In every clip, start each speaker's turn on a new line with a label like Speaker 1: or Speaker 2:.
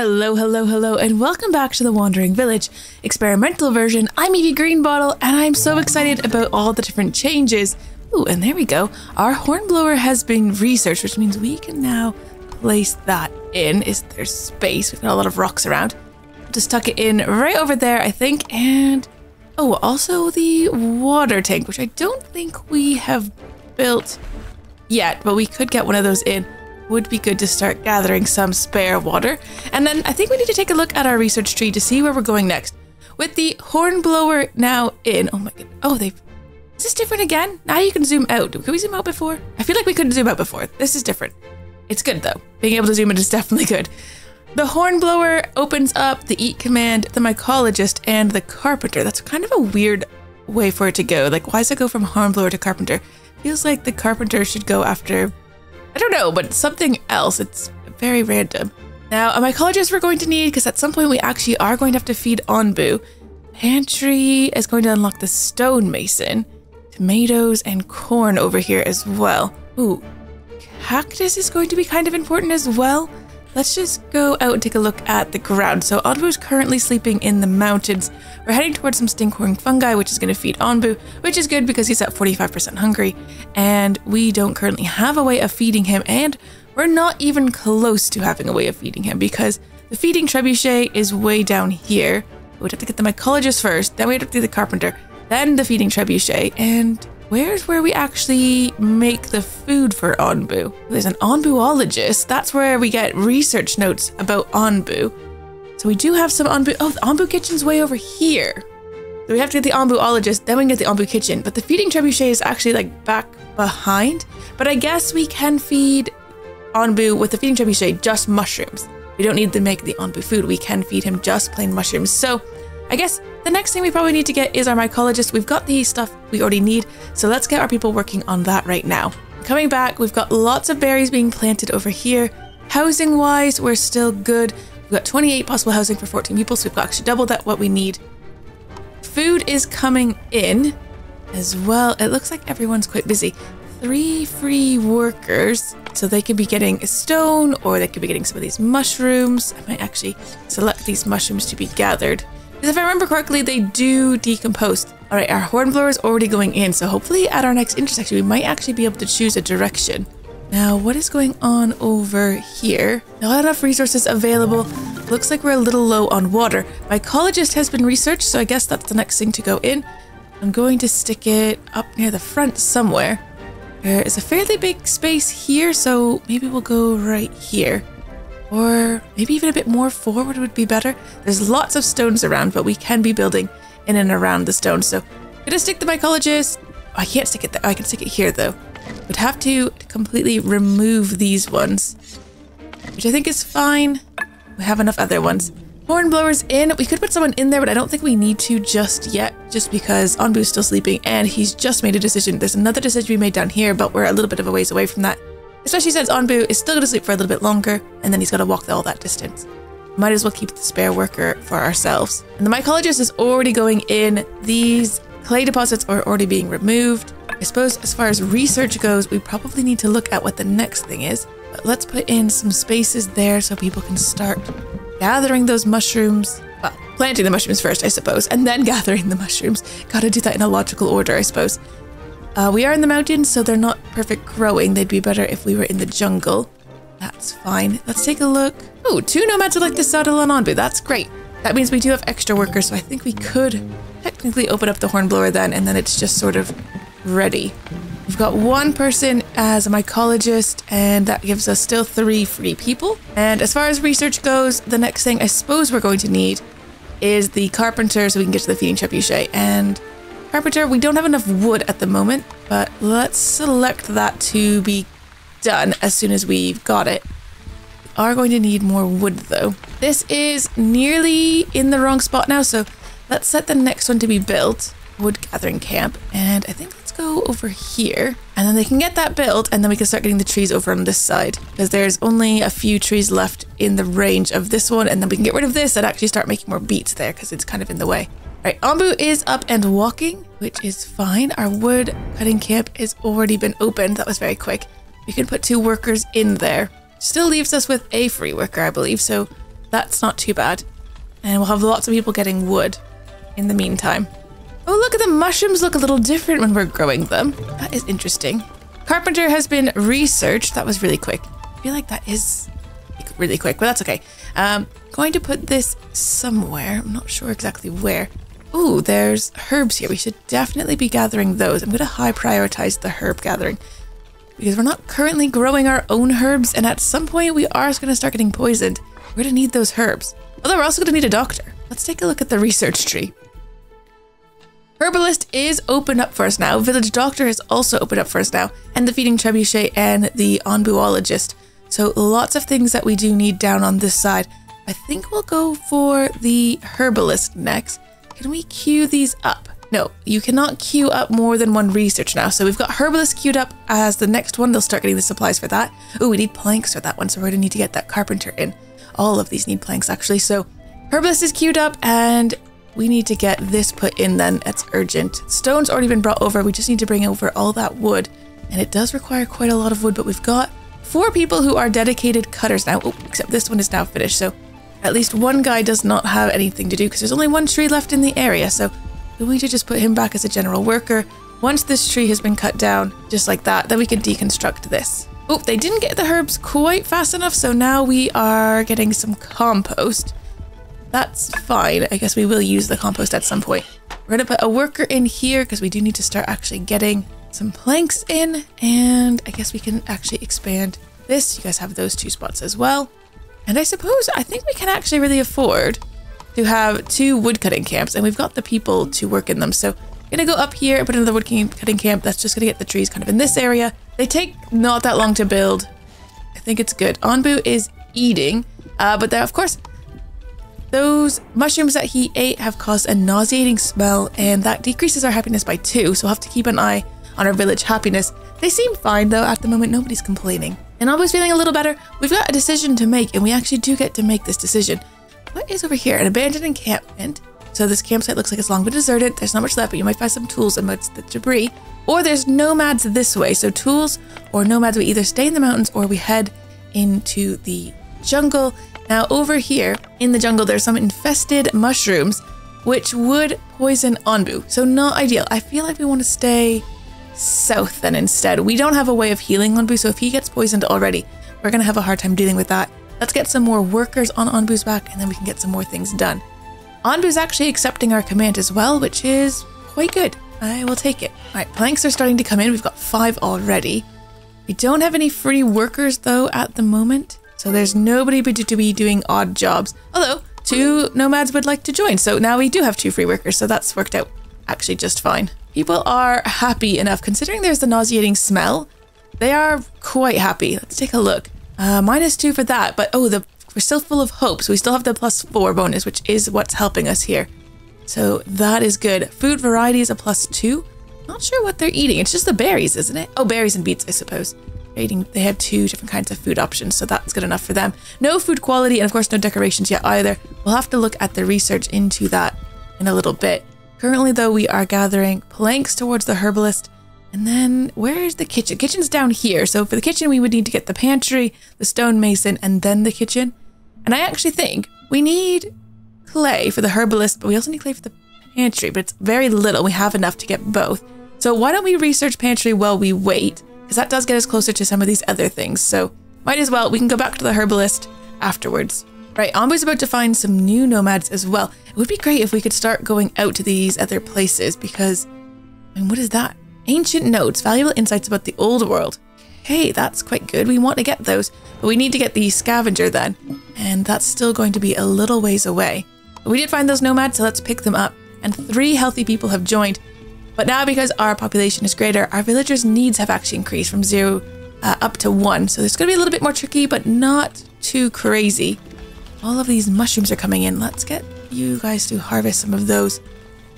Speaker 1: Hello, hello, hello, and welcome back to the Wandering Village experimental version. I'm Evie Greenbottle, and I'm so excited about all the different changes. Ooh, and there we go. Our hornblower has been researched, which means we can now place that in. There's space? We've got a lot of rocks around. Just tuck it in right over there, I think, and oh, also the water tank, which I don't think we have built yet, but we could get one of those in. Would be good to start gathering some spare water. And then I think we need to take a look at our research tree to see where we're going next. With the hornblower now in, oh my goodness, oh, is this different again? Now you can zoom out. Could we zoom out before? I feel like we couldn't zoom out before. This is different. It's good though. Being able to zoom in is definitely good. The hornblower opens up the eat command, the mycologist, and the carpenter. That's kind of a weird way for it to go. Like, why does it go from hornblower to carpenter? Feels like the carpenter should go after, I don't know, but something else. It's very random. Now, a mycologist we're going to need, because at some point we actually are going to have to feed Onbu. Pantry is going to unlock the stonemason. Tomatoes and corn over here as well. Ooh, cactus is going to be kind of important as well. Let's just go out and take a look at the ground. So Onbu is currently sleeping in the mountains. We're heading towards some stinkhorn fungi, which is going to feed Onbu, which is good because he's at 45% hungry. And we don't currently have a way of feeding him. And we're not even close to having a way of feeding him because the feeding trebuchet is way down here. We'd have to get the mycologist first, then we'd have to do the carpenter, then the feeding trebuchet. And where's where we actually make the food for Onbu? There's an Onbuologist. That's where we get research notes about Onbu. So we do have some Onbu. Oh, the Onbu kitchen's way over here. So we have to get the Onbuologist, then we can get the Onbu kitchen. But the feeding trebuchet is actually like back behind. But I guess we can feed Onbu with the feeding trebuchet just mushrooms. We don't need to make the Onbu food. We can feed him just plain mushrooms. So I guess the next thing we probably need to get is our mycologist. We've got the stuff we already need, so let's get our people working on that right now. Coming back, we've got lots of berries being planted over here. Housing-wise, we're still good. We've got 28 possible housing for 14 people, so we've got actually double that what we need. Food is coming in as well. It looks like everyone's quite busy. 3 free workers, so they could be getting a stone, or they could be getting some of these mushrooms. I might actually select these mushrooms to be gathered. Because if I remember correctly, they do decompose. All right, our hornblower is already going in, so hopefully at our next intersection, we might actually be able to choose a direction. Now, what is going on over here? Not enough resources available. Looks like we're a little low on water. Mycologist has been researched, so I guess that's the next thing to go in. I'm going to stick it up near the front somewhere. There is a fairly big space here, so maybe we'll go right here. Or maybe even a bit more forward would be better. There's lots of stones around, but we can be building in and around the stones. So I'm gonna stick the mycologist. I can't stick it there. I can stick it here though. Would have to completely remove these ones, which I think is fine. We have enough other ones. Hornblower's in. We could put someone in there, but I don't think we need to just yet, just because Onbu's still sleeping and he's just made a decision. There's another decision we made down here, but we're a little bit of a ways away from that. Especially since Onbu is still going to sleep for a little bit longer, and then he's got to walk all that distance. Might as well keep the spare worker for ourselves. And the mycologist is already going in. These clay deposits are already being removed. I suppose as far as research goes, we probably need to look at what the next thing is. But let's put in some spaces there so people can start gathering those mushrooms. Well, planting the mushrooms first, I suppose, and then gathering the mushrooms. Gotta do that in a logical order, I suppose. We are in the mountains, so they're not perfect growing. They'd be better if we were in the jungle. That's fine. Let's take a look. Oh, 2 nomads would like to settle on Onbu. That's great. That means we do have extra workers, so I think we could technically open up the hornblower then, and then it's just sort of ready. We've got 1 person as a mycologist, and that gives us still 3 free people. And as far as research goes, the next thing I suppose we're going to need is the carpenter so we can get to the feeding trebuchet. And carpenter, we don't have enough wood at the moment, but let's select that to be done as soon as we've got it. We are going to need more wood though. This is nearly in the wrong spot now, so let's set the next one to be built. Wood gathering camp, and I think let's go over here, and then they can get that built, and then we can start getting the trees over on this side, because there's only a few trees left in the range of this one, and then we can get rid of this and actually start making more beets there, because it's kind of in the way. Right, Onbu is up and walking, which is fine. Our wood cutting camp has already been opened. That was very quick. We can put 2 workers in there. Still leaves us with a free worker, I believe, so That's not too bad. And we'll have lots of people getting wood in the meantime. Oh, look at the mushrooms look a little different when we're growing them. That is interesting. Carpenter has been researched. That was really quick. I feel like that is really quick, but that's okay. Going to put this somewhere. I'm not sure exactly where. Ooh, there's herbs here. We should definitely be gathering those. I'm going to high prioritize the herb gathering because we're not currently growing our own herbs, and at some point we are going to start getting poisoned. We're going to need those herbs. Although we're also going to need a doctor. Let's take a look at the research tree. Herbalist is open up for us now. Village doctor is also open up for us now. And the feeding trebuchet and the onbuologist. So lots of things that we do need down on this side. I think we'll go for the herbalist next. Can we queue these up? No, you cannot queue up more than one research now. So we've got herbalist queued up as the next one. They'll start getting the supplies for that. Oh, we need planks for that one. So we're going to need to get that carpenter in. All of these need planks actually. So herbalist is queued up and we need to get this put in then. It's urgent. Stone's already been brought over. We just need to bring over all that wood. And it does require quite a lot of wood, but we've got 4 people who are dedicated cutters now. Oh, except this one is now finished. So at least one guy does not have anything to do because there's only one tree left in the area. So we need to just put him back as a general worker. Once this tree has been cut down, just like that, then we can deconstruct this. Oh, they didn't get the herbs quite fast enough. So now we are getting some compost. That's fine. I guess we will use the compost at some point. We're going to put a worker in here because we do need to start actually getting some planks in. And I guess we can actually expand this. You guys have those 2 spots as well. And I think we can actually really afford to have 2 woodcutting camps. And we've got the people to work in them. So I'm going to go up here and put another woodcutting camp. That's just going to get the trees kind of in this area. They take not that long to build. I think it's good. Onbu is eating. But there, of course, those mushrooms that he ate have caused a nauseating smell, and that decreases our happiness by 2, so we'll have to keep an eye on our village happiness. They seem fine though, at the moment nobody's complaining. And Onbu's feeling a little better. We've got a decision to make, and we actually do get to make this decision. What is over here? An abandoned encampment. So this campsite looks like it's long been deserted. There's not much left, but you might find some tools amidst the debris. Or there's nomads this way, so tools or nomads, we either stay in the mountains or we head into the jungle. Now over here in the jungle, there's some infested mushrooms, which would poison Onbu. So not ideal. I feel like we want to stay south then instead. We don't have a way of healing Onbu, so if he gets poisoned already, we're going to have a hard time dealing with that. Let's get some more workers on Onbu's back and then we can get some more things done. Onbu's actually accepting our command as well, which is quite good. I will take it. All right, planks are starting to come in. We've got 5 already. We don't have any free workers though at the moment. So there's nobody to be doing odd jobs. Although 2 nomads would like to join. So now we do have 2 free workers. So that's worked out actually just fine. People are happy enough considering there's the nauseating smell. They are quite happy. Let's take a look. -2 for that. But oh, we're still full of hope. So we still have the +4 bonus, which is what's helping us here. So that is good. Food variety is a +2. Not sure what they're eating. It's just the berries, isn't it? Oh, berries and beets, I suppose. They had 2 different kinds of food options, so that's good enough for them. No food quality, and of course no decorations yet either. We'll have to look at the research into that in a little bit. Currently though, we are gathering planks towards the herbalist. And then where is the kitchen? Kitchen's down here. So for the kitchen, we would need to get the pantry, the stonemason, and then the kitchen. And I actually think we need clay for the herbalist, but we also need clay for the pantry, but it's very little. We have enough to get both. So why don't we research pantry while we wait? Because that does get us closer to some of these other things. So might as well, we can go back to the herbalist afterwards. Right, Onbu's about to find some new nomads as well. It would be great if we could start going out to these other places because, I mean, what is that? Ancient notes, valuable insights about the old world. Hey, that's quite good. We want to get those, but we need to get the scavenger then. And that's still going to be a little ways away. But we did find those nomads, so let's pick them up. And 3 healthy people have joined. But now because our population is greater, our villagers' needs have actually increased from 0 up to 1. So it's going to be a little bit more tricky, but not too crazy. All of these mushrooms are coming in. Let's get you guys to harvest some of those.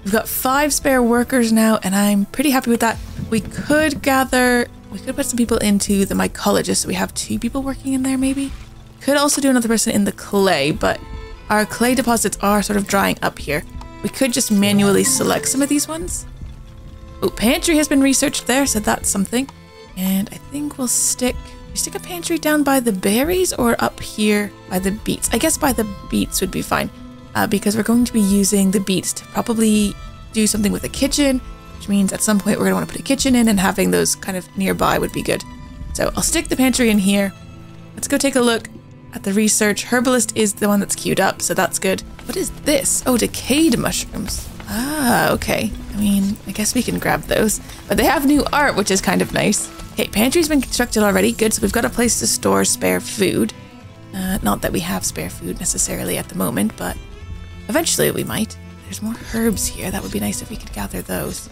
Speaker 1: We've got 5 spare workers now, and I'm pretty happy with that. We could put some people into the mycologist, so we have 2 people working in there maybe. Could also do another person in the clay, but our clay deposits are sort of drying up here. We could just manually select some of these ones. Oh, pantry has been researched there, so that's something. And I think we'll stick We stick a pantry down by the berries or up here by the beets? I guess by the beets would be fine because we're going to be using the beets to probably do something with the kitchen, which means at some point we're going to want to put a kitchen in, and having those kind of nearby would be good. So I'll stick the pantry in here. Let's go take a look at the research. Herbalist is the one that's queued up, so that's good. What is this? Oh, decayed mushrooms. Ah, okay. I mean, I guess we can grab those. But they have new art, which is kind of nice. Okay, pantry's been constructed already. Good, so we've got a place to store spare food. Not that we have spare food necessarily at the moment, but eventually we might. There's more herbs here. That would be nice if we could gather those.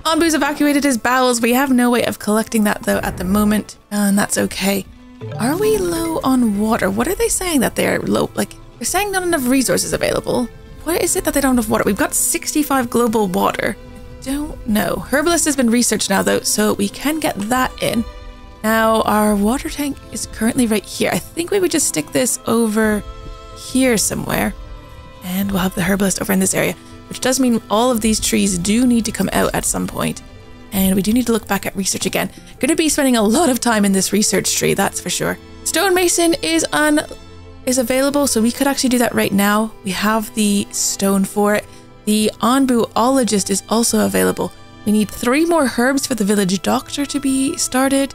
Speaker 1: Onbu's evacuated his bowels. We have no way of collecting that, though, at the moment, and that's okay. Are we low on water? What are they saying that they're low? Like, they're saying not enough resources available. What is it that they don't have water? We've got 65 global water. Don't know. Herbalist has been researched now, though, so we can get that in. Now, our water tank is currently right here. I think we would just stick this over here somewhere, and we'll have the herbalist over in this area, which does mean all of these trees do need to come out at some point. And we do need to look back at research again. Going to be spending a lot of time in this research tree, that's for sure. Stonemason is available, so we could actually do that right now. We have the stone for it. The Onbuologist is also available. We need 3 more herbs for the village doctor to be started.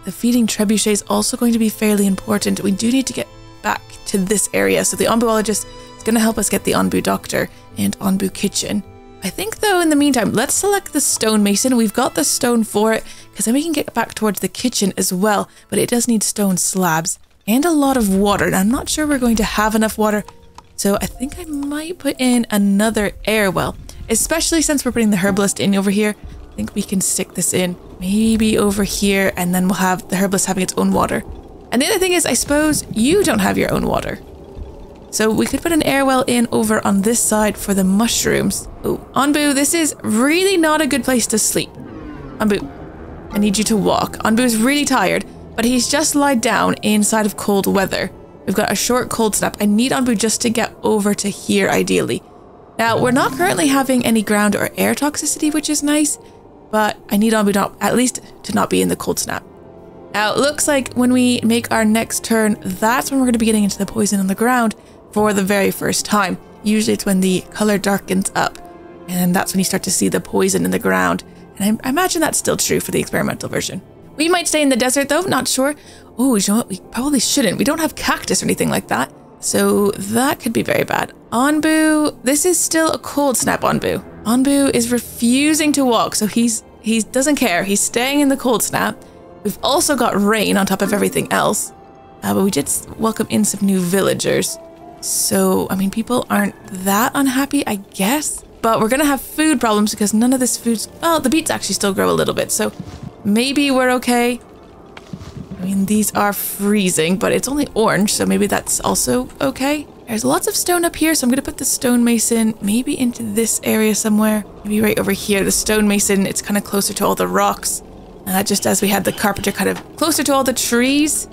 Speaker 1: The feeding trebuchet is also going to be fairly important. We do need to get back to this area, so the Onbuologist is going to help us get the Onbu doctor and Onbu kitchen. I think, though, in the meantime, let's select the stonemason. We've got the stone for it, because then we can get back towards the kitchen as well, but it does need stone slabs and a lot of water. And I'm not sure we're going to have enough water, so I think I might put in another air well, especially since we're putting the herbalist in over here. I think we can stick this in maybe over here, and then we'll have the herbalist having its own water. And the other thing is, I suppose you don't have your own water. So we could put an air well in over on this side for the mushrooms. Oh, Onbu, this is really not a good place to sleep. Onbu, I need you to walk. Onbu's really tired, but he's just lied down inside of cold weather. We've got a short cold snap. I need Onbu just to get over to here, ideally. Now, we're not currently having any ground or air toxicity, which is nice, but I need Onbu at least to not be in the cold snap. Now, it looks like when we make our next turn, that's when we're going to be getting into the poison on the ground for the very first time. Usually it's when the color darkens up, and that's when you start to see the poison in the ground. And I imagine that's still true for the experimental version. We might stay in the desert, though, not sure. Oh, you know what? We probably shouldn't. We don't have cactus or anything like that, so that could be very bad. Onbu, this is still a cold snap Onbu. Onbu is refusing to walk, so he doesn't care. He's staying in the cold snap. We've also got rain on top of everything else, but we did welcome in some new villagers. So, I mean, people aren't that unhappy, I guess. But we're going to have food problems because none of this food's... Well, the beets actually still grow a little bit, so maybe we're okay. I mean, these are freezing, but it's only orange, so maybe that's also okay. There's lots of stone up here, so I'm going to put the stonemason maybe into this area somewhere. Maybe right over here. The stonemason, it's kind of closer to all the rocks. Just as we had the carpenter kind of closer to all the trees.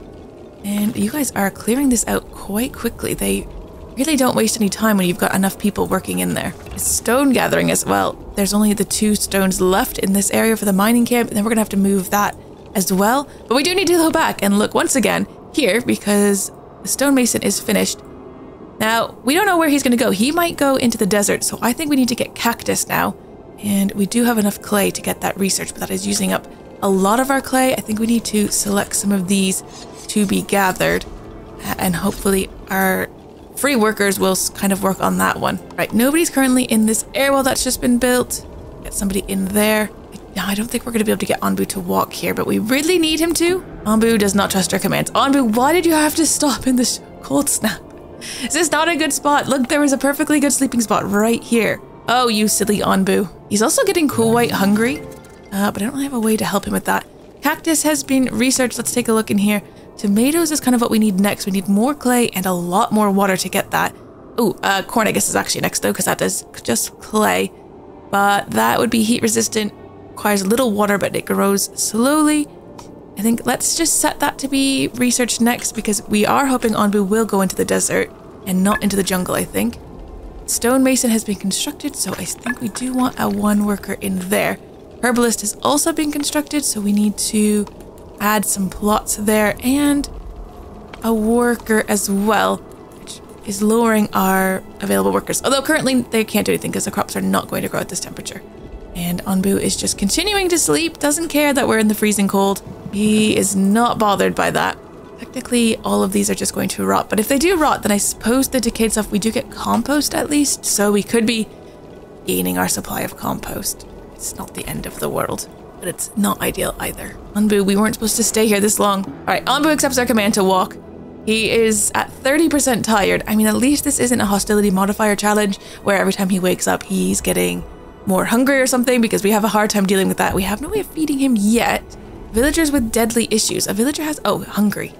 Speaker 1: And you guys are clearing this out quite quickly. They really don't waste any time when you've got enough people working in there. It's stone gathering as well. There's only the 2 stones left in this area for the mining camp, and then we're gonna have to move that as well. But we do need to go back and look once again here because the stonemason is finished. Now, we don't know where he's gonna go. He might go into the desert, so I think we need to get cactus now. And we do have enough clay to get that research, but that is using up a lot of our clay. I think we need to select some of these to be gathered, and hopefully our free workers will kind of work on that one. Right, nobody's currently in this airwell that's just been built. Get somebody in there. I don't think we're going to be able to get Onbu to walk here, but we really need him to. Onbu does not trust our commands. Onbu, why did you have to stop in this cold snap? Is this not a good spot? Look, there was a perfectly good sleeping spot right here. Oh, you silly Onbu. He's also getting cool white hungry, but I don't really have a way to help him with that. Cactus has been researched. Let's take a look in here. Tomatoes is kind of what we need next. We need more clay and a lot more water to get that. Oh, corn I guess is actually next though, because that is just clay. But that would be heat resistant, requires a little water, but it grows slowly. I think let's just set that to be researched next, because we are hoping Onbu will go into the desert and not into the jungle, I think. Stonemason has been constructed, so I think we do want a 1 worker in there. Herbalist has also been constructed, so we need to add some plots there and a worker as well, which is lowering our available workers. Although currently they can't do anything because the crops are not going to grow at this temperature. And Onbu is just continuing to sleep, doesn't care that we're in the freezing cold. He is not bothered by that. Technically, all of these are just going to rot, but if they do rot, then I suppose the decayed stuff, we do get compost at least, so we could be gaining our supply of compost. It's not the end of the world, but it's not ideal either. Onbu, we weren't supposed to stay here this long. All right, Onbu accepts our command to walk. He is at 30% tired. I mean, at least this isn't a hostility modifier challenge where every time he wakes up, he's getting more hungry or something, because we have a hard time dealing with that. We have no way of feeding him yet. Villagers with deadly issues. A villager has, oh, hungry.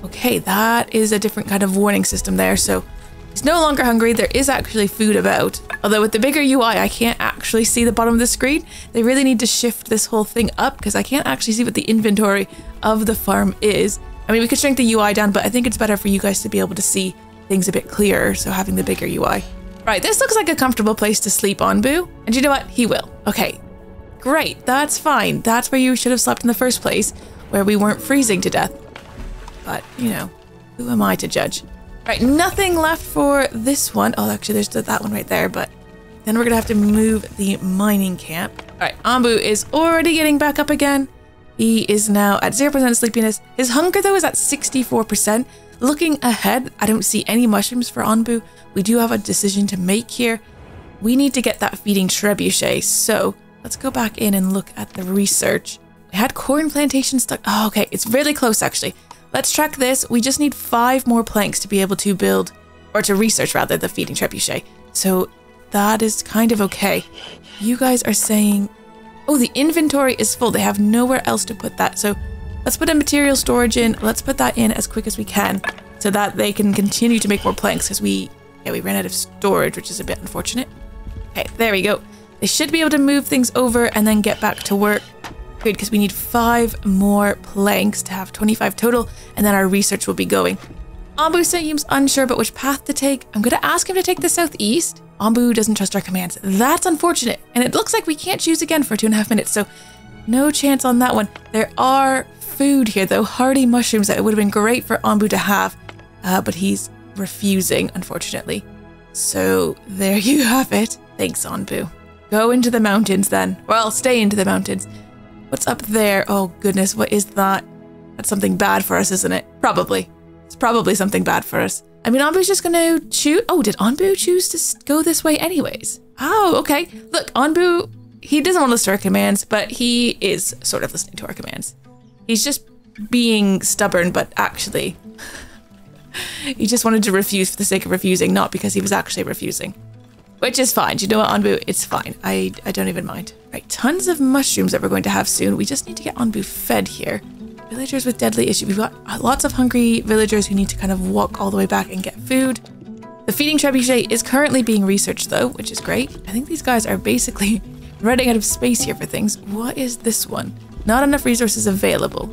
Speaker 1: Okay, that is a different kind of warning system there. So he's no longer hungry. There is actually food about. Although with the bigger UI, I can't actually see the bottom of the screen. They really need to shift this whole thing up because I can't actually see what the inventory of the farm is. I mean, we could shrink the UI down, but I think it's better for you guys to be able to see things a bit clearer. So having the bigger UI. Right, this looks like a comfortable place to sleep, Onbu. And you know what? He will. Okay, great. That's fine. That's where you should have slept in the first place, where we weren't freezing to death. But, you know, who am I to judge? Right, nothing left for this one. Oh, actually, there's that one right there, but then we're going to have to move the mining camp. All right, Onbu is already getting back up again. He is now at 0% sleepiness. His hunger, though, is at 64%. Looking ahead, I don't see any mushrooms for Onbu. We do have a decision to make here. We need to get that feeding trebuchet, so let's go back in and look at the research. We had corn plantation stuck. Oh, okay, it's really close, actually. Let's track this. We just need 5 more planks to be able to build, or to research rather, the feeding trebuchet. So that is kind of okay. You guys are saying, oh, the inventory is full. They have nowhere else to put that. So let's put a material storage in. Let's put that in as quick as we can so that they can continue to make more planks because we ran out of storage, which is a bit unfortunate. Okay, there we go. They should be able to move things over and then get back to work. Good, because we need 5 more planks to have 25 total, and then our research will be going. Onbu seems unsure about which path to take. I'm going to ask him to take the southeast. Onbu doesn't trust our commands. That's unfortunate, and it looks like we can't choose again for 2.5 minutes, so no chance on that one. There are food here, though, hardy mushrooms that it would have been great for Onbu to have, but he's refusing, unfortunately. So there you have it. Thanks, Onbu. Go into the mountains then. Well, stay into the mountains. What's up there? Oh goodness, what is that? That's something bad for us, isn't it? Probably. It's probably something bad for us. I mean, Onbu's just gonna choose. Oh, did Onbu choose to go this way anyways? Oh, okay. Look, Onbu, he doesn't want to listen to our commands, but he is sort of listening to our commands. He's just being stubborn, but actually, he just wanted to refuse for the sake of refusing, not because he was actually refusing. Which is fine. Do you know what, Onbu? It's fine. I don't even mind. Right, tons of mushrooms that we're going to have soon. We just need to get Onbu fed here. Villagers with deadly issues. We've got lots of hungry villagers who need to kind of walk all the way back and get food. The feeding trebuchet is currently being researched though, which is great. I think these guys are basically running out of space here for things. What is this one? Not enough resources available.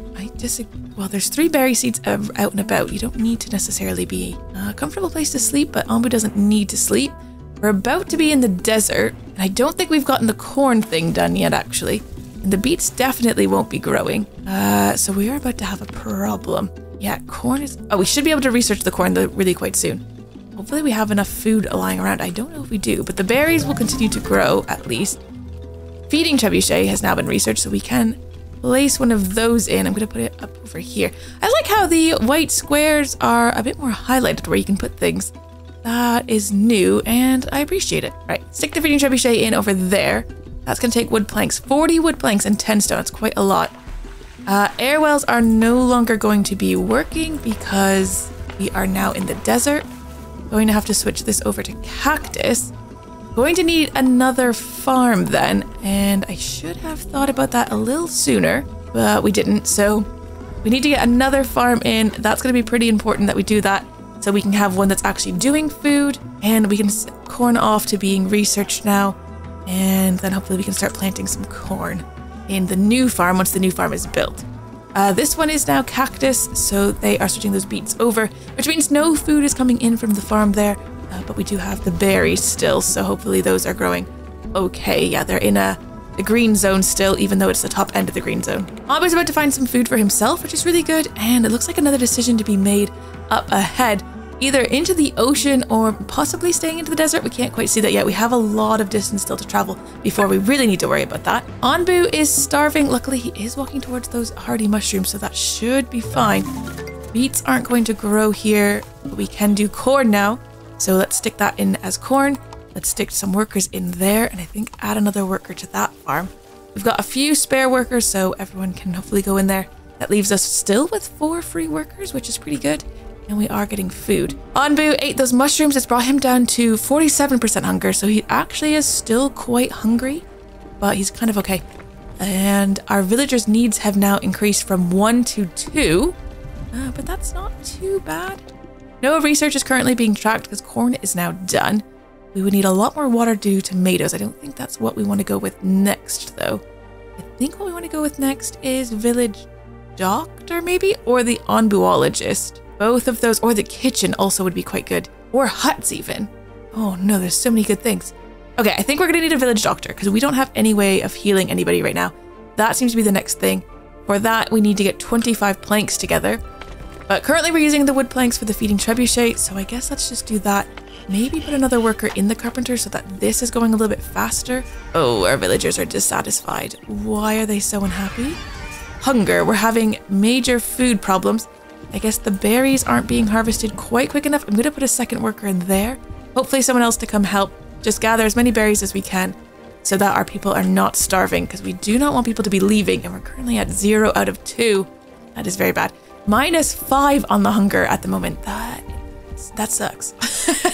Speaker 1: Well, there's 3 berry seeds out and about. You don't need to necessarily be a comfortable place to sleep, but Onbu doesn't need to sleep. We're about to be in the desert, and I don't think we've gotten the corn thing done yet, actually. And the beets definitely won't be growing. So we are about to have a problem. Yeah, corn is... Oh, we should be able to research the corn really quite soon. Hopefully we have enough food lying around. I don't know if we do, but the berries will continue to grow, at least. Feeding trebuchet has now been researched, so we can place one of those in. I'm going to put it up over here. I like how the white squares are a bit more highlighted where you can put things. That is new, and I appreciate it. Right, stick the feeding trebuchet in over there. That's going to take wood planks. 40 wood planks and 10 stone. It's quite a lot. Air wells are no longer going to be working because we are now in the desert. Going to have to switch this over to cactus. Going to need another farm then, and I should have thought about that a little sooner, but we didn't. So we need to get another farm in. That's going to be pretty important that we do that. So we can have one that's actually doing food, and we can corn off to being researched now, and then hopefully we can start planting some corn in the new farm once the new farm is built. This one is now cactus, so they are switching those beets over, which means no food is coming in from the farm there, but we do have the berries still, so hopefully those are growing okay. Yeah, they're in a the green zone still, even though it's the top end of the green zone. Onbu's about to find some food for himself, which is really good, and it looks like another decision to be made up ahead, either into the ocean or possibly staying into the desert. We can't quite see that yet. We have a lot of distance still to travel before we really need to worry about that. Onbu is starving. Luckily, he is walking towards those hardy mushrooms, so that should be fine. Beets aren't going to grow here, but we can do corn now. So let's stick that in as corn. Let's stick some workers in there, and I think add another worker to that farm. We've got a few spare workers, so everyone can hopefully go in there. That leaves us still with 4 free workers, which is pretty good. And we are getting food. Onbu ate those mushrooms. It's brought him down to 47% hunger, so he actually is still quite hungry, but he's kind of okay. And our villagers' needs have now increased from 1 to 2, but that's not too bad. No research is currently being tracked because corn is now done. We would need a lot more water to do tomatoes. I don't think that's what we want to go with next, though. I think what we want to go with next is village doctor, maybe, or the onbuologist. Both of those, or the kitchen also would be quite good. Or huts, even. Oh no, there's so many good things. Okay, I think we're going to need a village doctor because we don't have any way of healing anybody right now. That seems to be the next thing. For that, we need to get 25 planks together. But currently we're using the wood planks for the feeding trebuchet, so I guess let's just do that. Maybe put another worker in the carpenter so that this is going a little bit faster. Oh, our villagers are dissatisfied. Why are they so unhappy? Hunger. We're having major food problems. I guess the berries aren't being harvested quite quick enough. I'm going to put a second worker in there. Hopefully someone else to come help. Just gather as many berries as we can so that our people are not starving, because we do not want people to be leaving, and we're currently at 0 out of 2. That is very bad. -5 on the hunger at the moment. That sucks.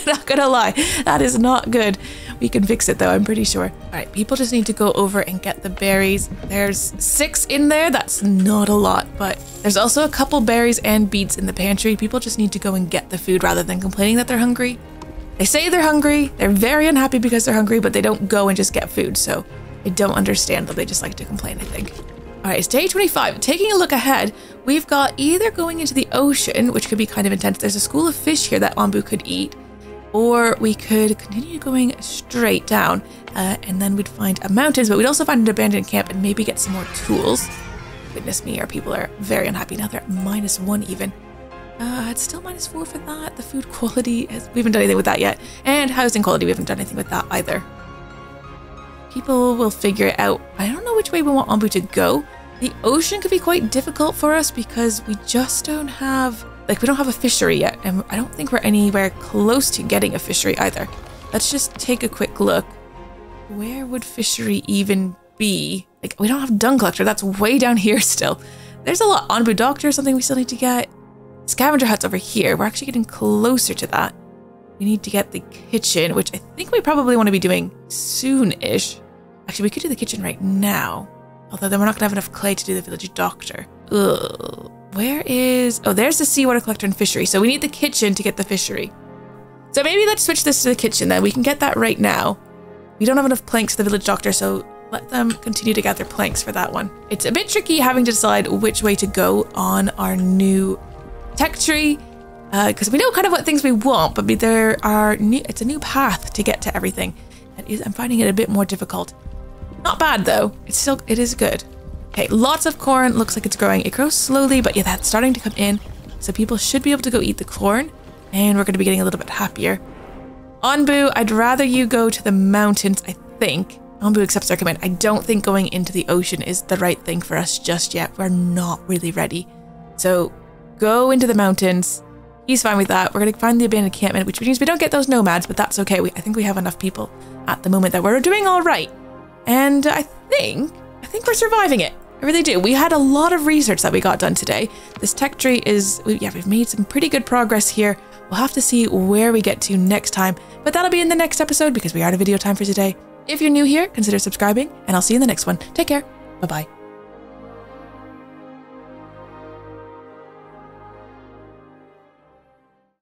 Speaker 1: Not gonna lie, that is not good. We can fix it though, I'm pretty sure. All right, people just need to go over and get the berries. There's 6 in there. That's not a lot, but there's also a couple berries and beets in the pantry. People just need to go and get the food rather than complaining that they're hungry. They say they're hungry. They're very unhappy because they're hungry, but they don't go and just get food. So I don't understand that. They just like to complain, I think. All right, it's day 25. Taking a look ahead, we've got either going into the ocean, which could be kind of intense. There's a school of fish here that Onbu could eat, or we could continue going straight down, and then we'd find a mountains, but we'd also find an abandoned camp and maybe get some more tools. Goodness me, our people are very unhappy now. They're at -1 even. It's still -4 for that. The food quality, we haven't done anything with that yet. And housing quality, we haven't done anything with that either. People will figure it out. I don't know which way we want Onbu to go. The ocean could be quite difficult for us because we just don't have, we don't have a fishery yet. And I don't think we're anywhere close to getting a fishery either. Let's just take a quick look. Where would fishery even be? We don't have dung collector. That's way down here still. There's a lot. Onbu doctor, something we still need to get. Scavenger hut's over here. We're actually getting closer to that. We need to get the kitchen, which I think we probably want to be doing soon-ish. Actually, we could do the kitchen right now. Although then we're not going to have enough clay to do the village doctor. Ugh. Where is... Oh, there's the seawater collector and fishery. So we need the kitchen to get the fishery. So maybe let's switch this to the kitchen then. We can get that right now. We don't have enough planks for the village doctor, so let them continue to gather planks for that one. It's a bit tricky having to decide which way to go on our new tech tree. Because we know kind of what things we want, but it's a new path to get to everything. I'm finding it a bit more difficult. Not bad though. It is good. Okay, lots of corn. Looks like it's growing. It grows slowly, but yeah, that's starting to come in. So people should be able to go eat the corn, and we're going to be getting a little bit happier. Onbu, I'd rather you go to the mountains, I think. Onbu accepts our command. I don't think going into the ocean is the right thing for us just yet. We're not really ready. So go into the mountains. He's fine with that. We're going to find the abandoned encampment, which means we don't get those nomads, but that's okay. I think we have enough people at the moment that we're doing all right. And I think we're surviving it. I really do. We had a lot of research that we got done today. This tech tree we've made some pretty good progress here. We'll have to see where we get to next time, but that'll be in the next episode because we are out of video time for today. If you're new here, consider subscribing, and I'll see you in the next one. Take care. Bye-bye.